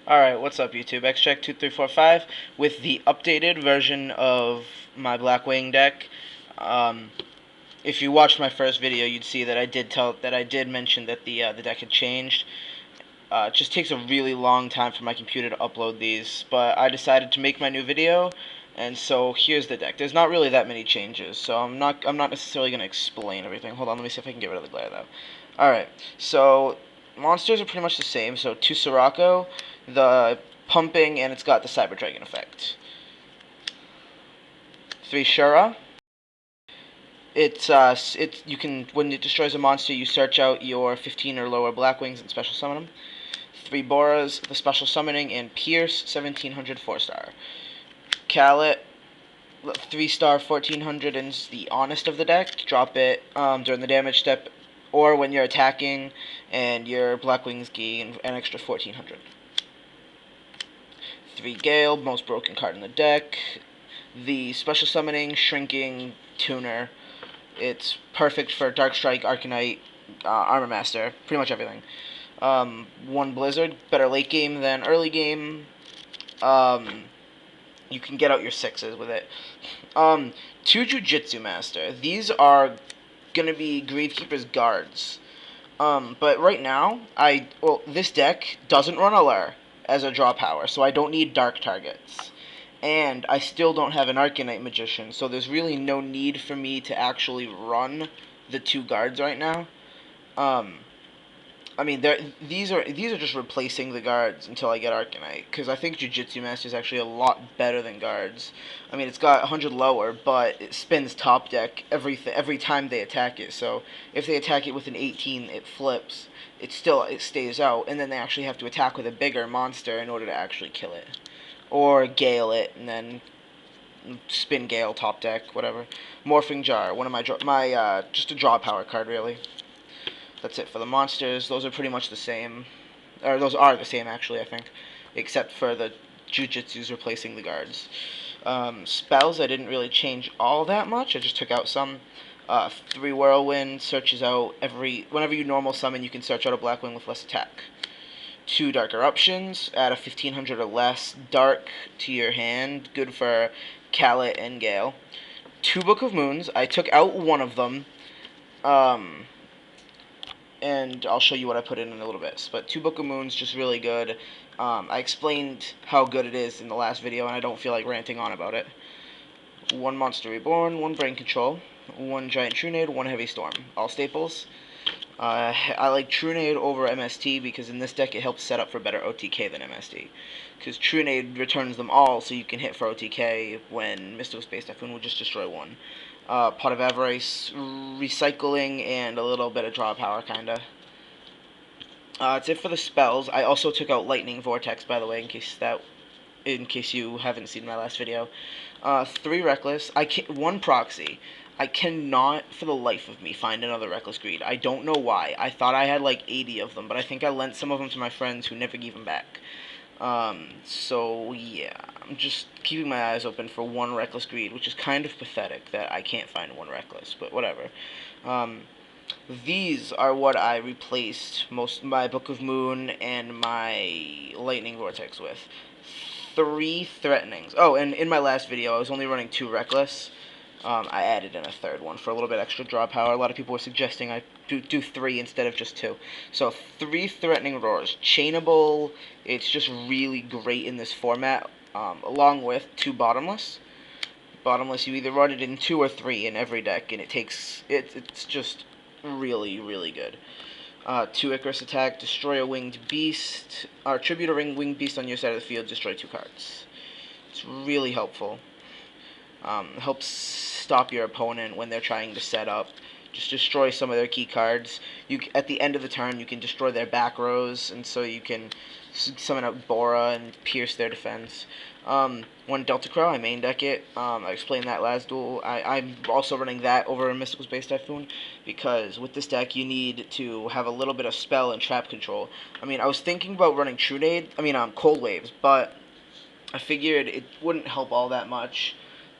Alright, what's up YouTube? XCheck2345 with the updated version of my Blackwing deck. Um, if you watched my first video, you'd see that I did mention that the deck had changed. It just takes a really long time for my computer to upload these, but I decided to make my new video, and so here's the deck. There's not really that many changes, so I'm not necessarily gonna explain everything. Hold on, let me see if I can get rid of the glare though. Alright, so monsters are pretty much the same. So 2 Sirocco, the pumping, and it's got the Cyber Dragon effect. 3 Shura. You can, when it destroys a monster, you search out your 15 or lower Blackwings and special summon them. 3 Boras, the special summoning, and Pierce, 1700 4-star. Kalut, 3-star, 1400, and is the honest of the deck. Drop it during the damage step, or when you're attacking, and your Blackwings gain an extra 1400. 3 Gale, most broken card in the deck. The special summoning, shrinking, tuner. It's perfect for Dark Strike, Arcanite, Armor Master, pretty much everything. 1 Blizzard, better late game than early game. You can get out your 6s with it. 2 Jujitsu Master. These are gonna be Gravekeeper's guards. But right now, this deck doesn't run Allure as a draw power, so I don't need dark targets. And I still don't have an Arcanite Magician, so there's really no need for me to actually run the 2 guards right now. I mean, these are just replacing the guards until I get Arcanite, because I think Jujitsu Master is actually a lot better than guards. I mean, it's got 100 lower, but it spins top deck every time they attack it. So if they attack it with an 18, it flips. It stays out, and then they actually have to attack with a bigger monster in order to actually kill it, or Gale it, and then spin Gale top deck, whatever. Morphing Jar, one of my just a draw power card really. That's it for the monsters. Those are pretty much the same. Or those are the same, actually, I think. Except for the Jujitsu's replacing the guards. Spells, I didn't really change all that much. I just took out some. 3 Whirlwind searches out whenever you normal summon, you can search out a Blackwing with less attack. 2 Dark Eruptions, add a 1500 or less dark to your hand. Good for Kalut and Gale. 2 Book of Moons. I took out one of them. And I'll show you what I put in a little bit. But 2 Book of Moons, just really good. I explained how good it is in the last video, and I don't feel like ranting on about it. 1 Monster Reborn, 1 Brain Control, 1 Giant Trunade, 1 Heavy Storm. All staples. I like Trunade over MST because in this deck it helps set up for better OTK than MST. Because Trunade returns them all, so you can hit for OTK when Mystical Space Typhoon will just destroy 1. Pot of Avarice, recycling, and a little bit of draw power, kinda. That's it for the spells. I also took out Lightning Vortex, by the way, in case you haven't seen my last video. 3 Reckless. 1 Proxy. I cannot, for the life of me, find another Reckless Greed. I don't know why. I thought I had like 80 of them, but I think I lent some of them to my friends who never gave them back. So yeah, I'm just keeping my eyes open for 1 Reckless Greed, which is kind of pathetic that I can't find 1 Reckless, but whatever. These are what I replaced my Book of Moon and my Lightning Vortex with. 3 Threatenings. Oh, and in my last video, I was only running 2 Reckless. I added in a 3rd one for a little bit extra draw power. A lot of people were suggesting I do 3 instead of just 2. So 3 Threatening Roars. Chainable. It's just really great in this format, along with 2 Bottomless. Bottomless, you either run it in 2 or 3 in every deck, and it's just really, really good. 2 Icarus Attack, destroy a winged beast, or tribute a winged beast on your side of the field, destroy 2 cards. It's really helpful. Helps stop your opponent when they're trying to set up. Just destroy some of their key cards. At the end of the turn, you can destroy their back rows, and so you can summon out Bora and pierce their defense. 1 Delta Crow, I main deck it. I explained that last duel. I'm also running that over a Mystical Space Typhoon, because with this deck, you need to have a little bit of spell and trap control. I mean, I was thinking about running Cold Waves, but I figured it wouldn't help all that much.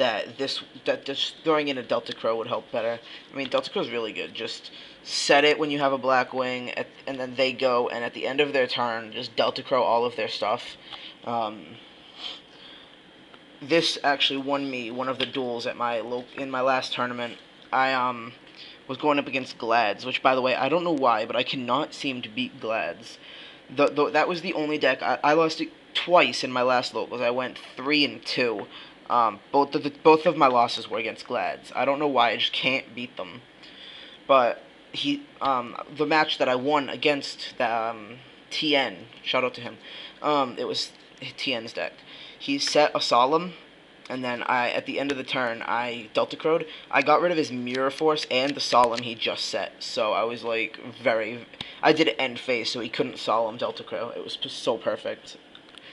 that just throwing in a Delta Crow would help better. I mean, Delta Crow's really good. Just set it when you have a Blackwing, and then they go, and at the end of their turn, just Delta Crow all of their stuff. This actually won me one of the duels at in my last tournament. I was going up against Glads, which, by the way, I don't know why, but I cannot seem to beat Glads. That was the only deck I lost it twice in my last locals. I went 3-2. Both of my losses were against Glads. I don't know why, I just can't beat them. But the match that I won against the TN, shout out to him. It was TN's deck. He set a Solemn, and then at the end of the turn, I Delta Crowed. I got rid of his Mirror Force and the Solemn he just set. So I was like I did it end phase, so he couldn't Solemn Delta Crow. It was just so perfect.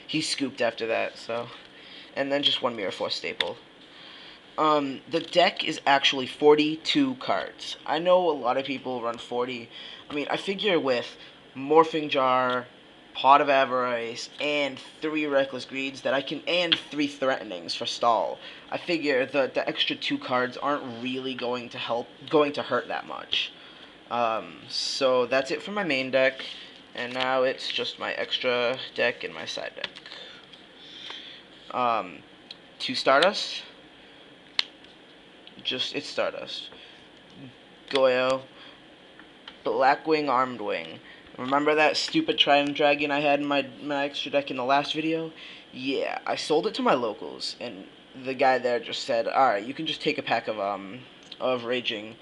He scooped after that, so. And then just one Mirror Force staple. The deck is actually 42 cards. I know a lot of people run 40. I mean, I figure with Morphing Jar, Pot of Avarice, and 3 Reckless Greeds and 3 Threatenings for stall. I figure the extra 2 cards aren't really going to hurt that much. So that's it for my main deck, and now it's just my extra deck and my side deck. 2 Stardust. It's Stardust. Goyo. Blackwing, Armed Wing. Remember that stupid Trident Dragon I had in my extra deck in the last video? Yeah, I sold it to my locals, and the guy there just said, "Alright, you can just take a pack of Raging."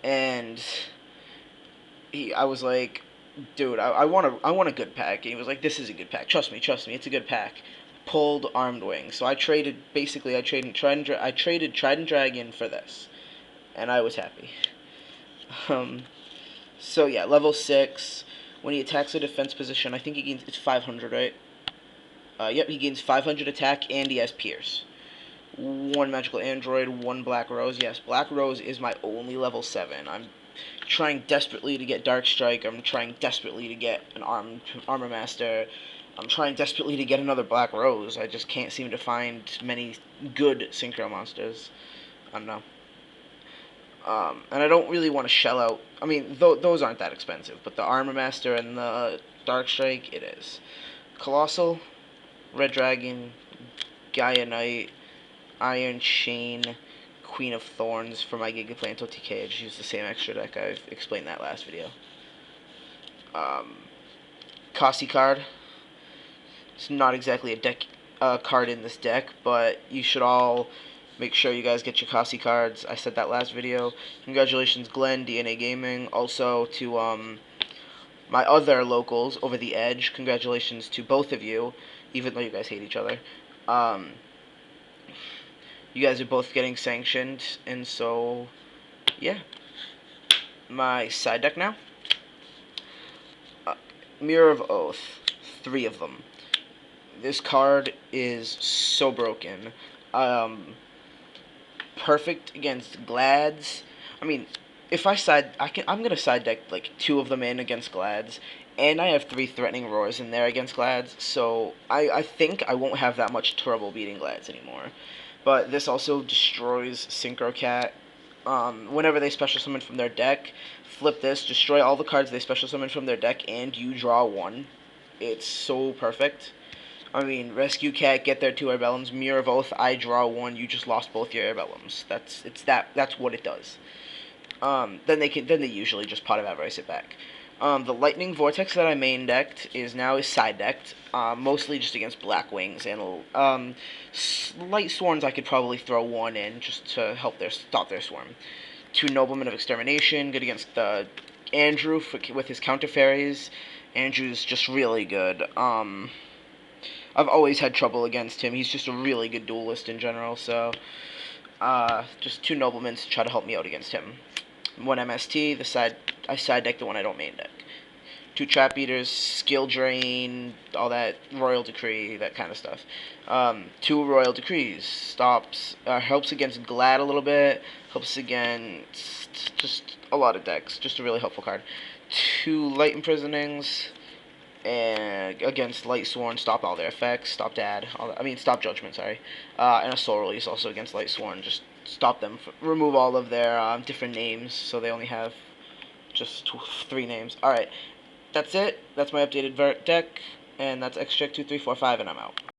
And I was like, "Dude, I want a good pack." And he was like, "This is a good pack. Trust me, it's a good pack." Pulled Armed Wing. So I traded Trident Dragon for this, and I was happy. So yeah, level 6. When he attacks a defense position, I think it's 500, right? Yep, he gains 500 attack, and he has Pierce. 1 Magical Android, 1 Black Rose. Yes, Black Rose is my only level 7. I'm trying desperately to get Dark Strike. I'm trying desperately to get an Armor Master. I'm trying desperately to get another Black Rose. I just can't seem to find many good Synchro monsters. I don't know. And I don't really want to shell out. I mean, those aren't that expensive, but the Armor Master and the Dark Strike, it is. Colossal, Red Dragon, Gaia Knight, Iron Chain, Queen of Thorns for my Gigaplanto TK. I just used the same extra deck. I've explained that last video. Kasi card. It's not exactly a deck card in this deck, but you should all make sure you guys get your Kasi cards. I said that last video. Congratulations, Glenn, DNA Gaming. Also to my other locals, Over the Edge. Congratulations to both of you, even though you guys hate each other. You guys are both getting sanctioned, and so, yeah. My side deck now. Mirror of Oath. 3 of them. This card is so broken. Perfect against Glads. I mean, if I'm gonna side deck like 2 of them in against Glads, and I have 3 Threatening Roars in there against Glads, so I think I won't have that much trouble beating Glads anymore. But this also destroys Synchro Cat. Whenever they special summon from their deck, flip this, destroy all the cards they special summon from their deck, and you draw 1. It's so perfect. I mean, Rescue Cat, get their 2 Airbellums. Mirror of Oath, I draw 1. You just lost both your Airbellums. That's what it does. Then they usually just Pot of Avarice it back. The Lightning Vortex that I main decked is side decked, mostly just against Blackwings, and Light Swarms I could probably throw 1 in just to help stop their swarm. 2 Noblemen of Extermination, good against Andrew with his counter fairies. Andrew's just really good. I've always had trouble against him. He's just a really good duelist in general, so just 2 Noblemen to try to help me out against him. 1 MST, I side deck the one I don't main deck. 2 Trap Eaters, Skill Drain, all that, Royal Decree, that kind of stuff. 2 Royal Decrees, helps against Glad a little bit, helps against just a lot of decks, just a really helpful card. 2 Light Imprisonings, and against Light Sworn, stop all their effects, stop Dad, stop Judgment, sorry, and a Soul Release also against Light Sworn, just stop them, remove all of their different names, so they only have just 3 names. Alright, that's it, that's my updated Vert deck, and that's X-Check 2, 3, 4, 5, and I'm out.